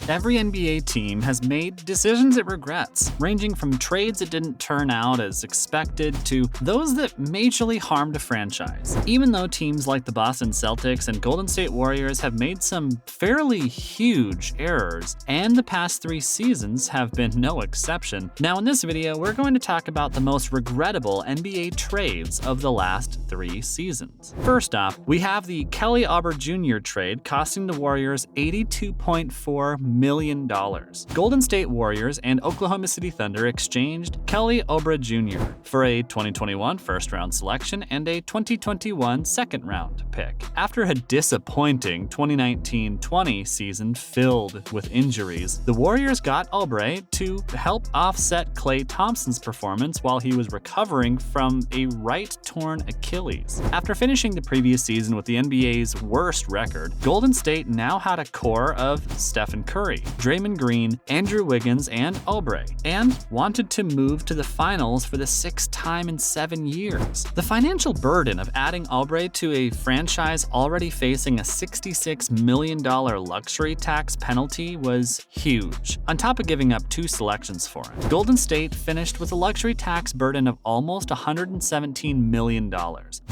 Every NBA team has made decisions it regrets, ranging from trades that didn't turn out as expected to those that majorly harmed a franchise. Even though teams like the Boston Celtics and Golden State Warriors have made some fairly huge errors, and the past 3 seasons have been no exception. Now in this video, we're going to talk about the most regrettable NBA trades of the last 3 seasons. First off, we have the Kelly Oubre Jr. trade costing the Warriors $82.4 million. Golden State Warriors and Oklahoma City Thunder exchanged Kelly Oubre Jr. for a 2021 first-round selection and a 2021 second-round pick. After a disappointing 2019-20 season filled with injuries, the Warriors got Oubre to help offset Klay Thompson's performance while he was recovering from a right torn Achilles. After finishing the previous season with the NBA's worst record, Golden State now had a core of Stephen Curry, Draymond Green, Andrew Wiggins, and Oubre, and wanted to move to the finals for the 6th time in 7 years. The financial burden of adding Oubre to a franchise already facing a $66 million luxury tax penalty was huge. On top of giving up 2 selections for him, Golden State finished with a luxury tax burden of almost $117 million,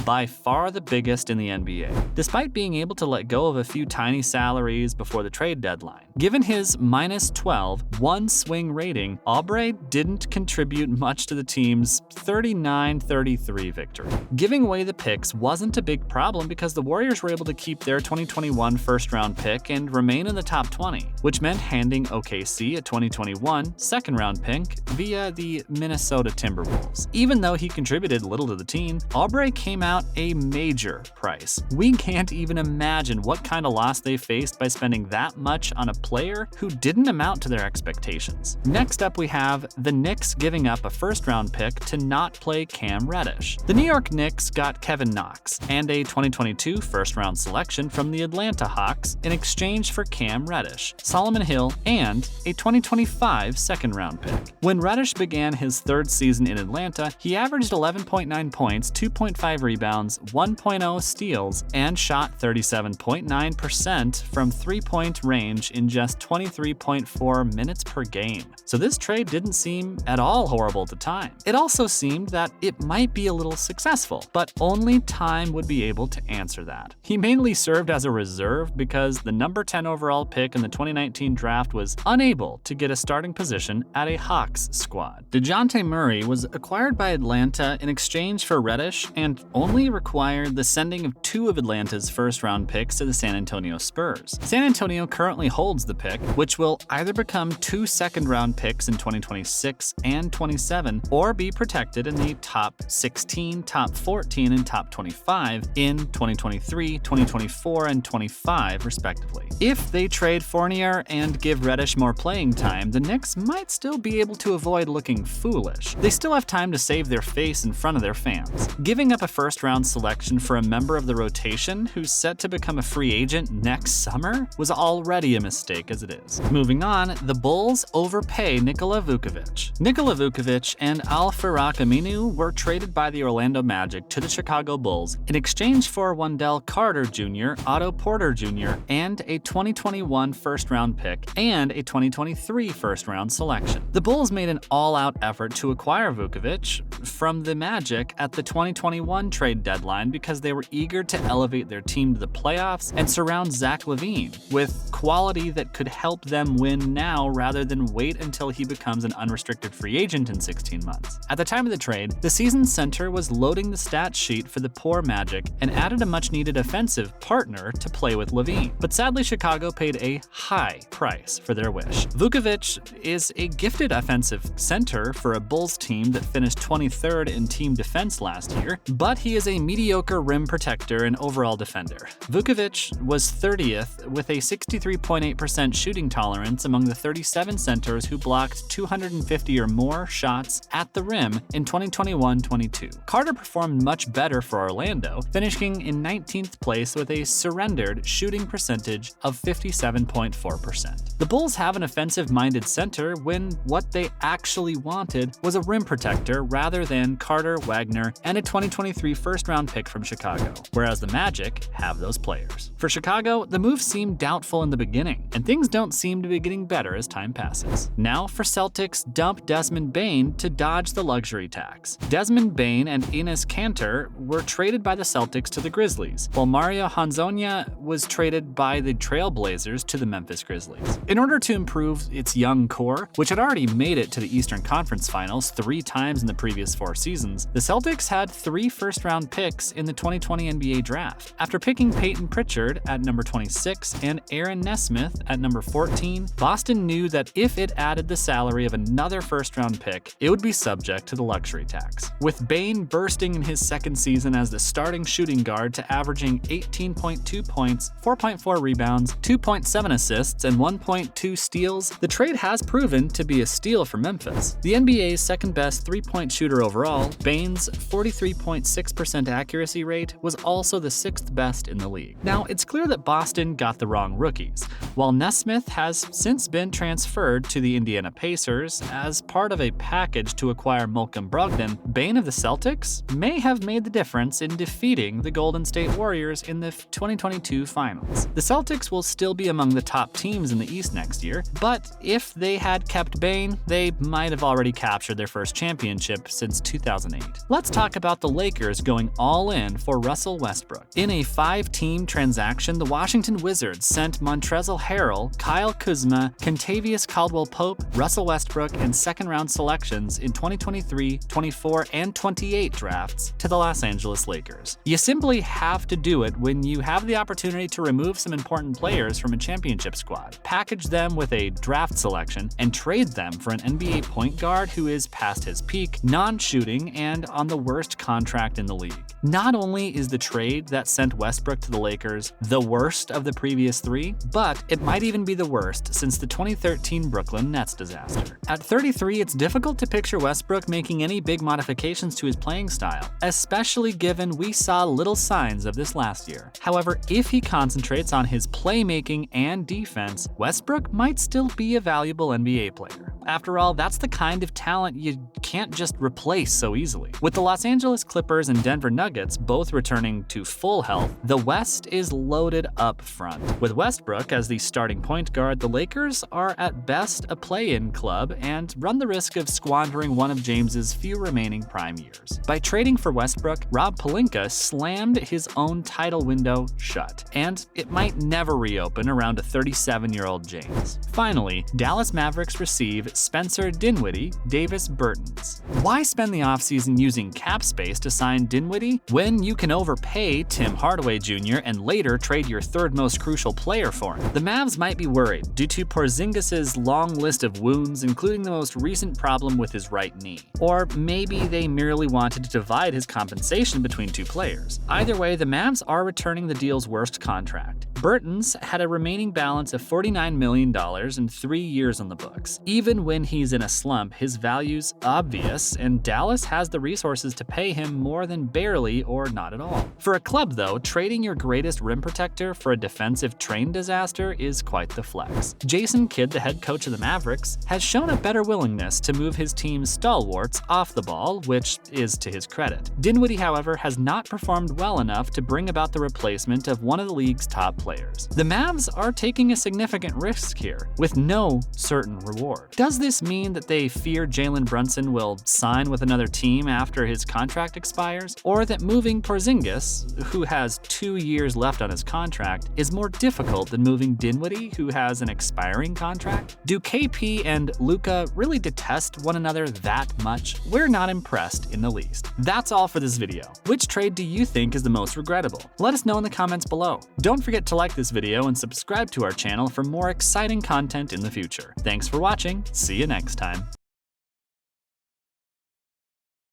by far the biggest in the NBA. Despite being able to let go of a few tiny salaries before the trade deadline, given his -12 one-swing rating, Oubre didn't contribute much to the team's 39-33 victory. Giving away the picks wasn't a big problem because the Warriors were able to keep their 2021 first-round pick and remain in the top 20, which meant handing OKC a 2021 second-round pick via the Minnesota Timberwolves. Even though he contributed little to the team, Oubre came out a major price. We can't even imagine what kind of loss they faced by spending that much on a player who didn't amount to their expectations. Next up, we have the Knicks giving up a first-round pick to not play Cam Reddish. The New York Knicks got Kevin Knox and a 2022 first-round selection from the Atlanta Hawks in exchange for Cam Reddish, Solomon Hill, and a 2025 second-round pick. When Reddish began his 3rd season in Atlanta, he averaged 11.9 points, 2.5 rebounds, 1.0 steals, and shot 37.9% from three-point range in just 23.4 minutes per game. So this trade didn't seem at all horrible at the time. It also seemed that it might be a little successful, but only time would be able to answer that. He mainly served as a reserve because the number 10 overall pick in the 2019 draft was unable to get a starting position at a Hawks squad. DeJounte Murray was acquired by Atlanta in exchange for Reddish and only required the sending of 2 of Atlanta's first-round picks to the San Antonio Spurs. San Antonio currently holds the pick, which will either become 2 second-round picks in 2026 and 27, or be protected in the top 16, top 14, and top 25 in 2023, 2024, and 25, respectively. If they trade Fournier and give Reddish more playing time, the Knicks might still be able to avoid looking foolish. They still have time to save their face in front of their fans. Giving up a first-round selection for a member of the rotation who's set to become a free agent next summer was already a mistake as it is. Moving on, the Bulls overpay Nikola Vucevic. Nikola Vucevic and Al-Farouq Aminu were traded by the Orlando Magic to the Chicago Bulls in exchange for Wendell Carter Jr., Otto Porter Jr., and a 2021 first-round pick and a 2023 first-round selection. The Bulls made an all-out effort to acquire Vucevic from the Magic at the 2021 trade deadline because they were eager to elevate their team to the playoffs and surround Zach LaVine with quality that could help them win now rather than wait until he becomes an unrestricted free agent in 16 months. At the time of the trade, the season center was loading the stat sheet for the poor Magic and added a much-needed offensive partner to play with LaVine. But sadly, Chicago paid a high price for their wish. Vucevic is a gifted offensive center for a Bulls team that finished 23rd in team defense last year, but he is a mediocre rim protector and overall defender. Vucevic was 30th with a 63.8% shooting tolerance among the 37 centers who blocked 250 or more shots at the rim in 2021-22. Carter performed much better for Orlando, finishing in 19th place with a surrendered shooting percentage of 57.4%. The Bulls have an offensive-minded center when what they actually wanted was a rim protector rather than Carter, Wagner, and a 2023 first-round pick from Chicago, whereas the Magic have those players. For Chicago, the move seemed doubtful in the beginning, and things things don't seem to be getting better as time passes. Now for Celtics dump Desmond Bane to dodge the luxury tax. Desmond Bane and Enes Kanter were traded by the Celtics to the Grizzlies, while Mario Hezonja was traded by the Trailblazers to the Memphis Grizzlies. In order to improve its young core, which had already made it to the Eastern Conference Finals 3 times in the previous 4 seasons, the Celtics had 3 first-round picks in the 2020 NBA Draft. After picking Peyton Pritchard at number 26 and Aaron Nesmith at number 14, Boston knew that if it added the salary of another first-round pick, it would be subject to the luxury tax. With Bane bursting in his second season as the starting shooting guard to averaging 18.2 points, 4.4 rebounds, 2.7 assists, and 1.2 steals, the trade has proven to be a steal for Memphis. The NBA's second-best three-point shooter overall, Bane's 43.6% accuracy rate was also the 6th best in the league. Now, it's clear that Boston got the wrong rookies. While Nesmith has since been transferred to the Indiana Pacers as part of a package to acquire Malcolm Brogdon, Bane of the Celtics may have made the difference in defeating the Golden State Warriors in the 2022 finals. The Celtics will still be among the top teams in the East next year, but if they had kept Bane, they might have already captured their first championship since 2008. Let's talk about the Lakers going all in for Russell Westbrook. In a 5-team transaction, the Washington Wizards sent Montrezl Harrell, Kyle Kuzma, Kentavious Caldwell-Pope, Russell Westbrook, and second-round selections in 2023, 24, and 28 drafts to the Los Angeles Lakers. You simply have to do it when you have the opportunity to remove some important players from a championship squad, package them with a draft selection, and trade them for an NBA point guard who is past his peak, non-shooting, and on the worst contract in the league. Not only is the trade that sent Westbrook to the Lakers the worst of the previous 3, but it might even be the worst since the 2013 Brooklyn Nets disaster. At 33, it's difficult to picture Westbrook making any big modifications to his playing style, especially given we saw little signs of this last year. However, if he concentrates on his playmaking and defense, Westbrook might still be a valuable NBA player. After all, that's the kind of talent you can't just replace so easily. With the Los Angeles Clippers and Denver Nuggets both returning to full health, the West is loaded up front. With Westbrook as the starting point guard, the Lakers are at best a play-in club and run the risk of squandering one of James's few remaining prime years. By trading for Westbrook, Rob Pelinka slammed his own title window shut, and it might never reopen around a 37-year-old James. Finally, Dallas Mavericks receive Spencer Dinwiddie, Davis Bertans. Why spend the offseason using cap space to sign Dinwiddie when you can overpay Tim Hardaway Jr. and later trade your third most crucial player for him? The Mavs might be worried due to Porzingis' long list of wounds, including the most recent problem with his right knee. Or maybe they merely wanted to divide his compensation between 2 players. Either way, the Mavs are returning the deal's worst contract. Bertans had a remaining balance of $49 million and 3 years on the books. Even when he's in a slump, his value's obvious, and Dallas has the resources to pay him more than barely or not at all. For a club, though, trading your greatest rim protector for a defensive train disaster is quite the flex. Jason Kidd, the head coach of the Mavericks, has shown a better willingness to move his team's stalwarts off the ball, which is to his credit. Dinwiddie, however, has not performed well enough to bring about the replacement of one of the league's top players. The Mavs are taking a significant risk here, with no certain reward. Does this mean that they fear Jalen Brunson will sign with another team after his contract expires, or that moving Porzingis, who has 2 years left on his contract, is more difficult than moving Dinwiddie, who has an expiring contract? Do KP and Luka really detest one another that much? We're not impressed in the least. That's all for this video. Which trade do you think is the most regrettable? Let us know in the comments below. Don't forget to like this video and subscribe to our channel for more exciting content in the future. Thanks for watching. See you next time.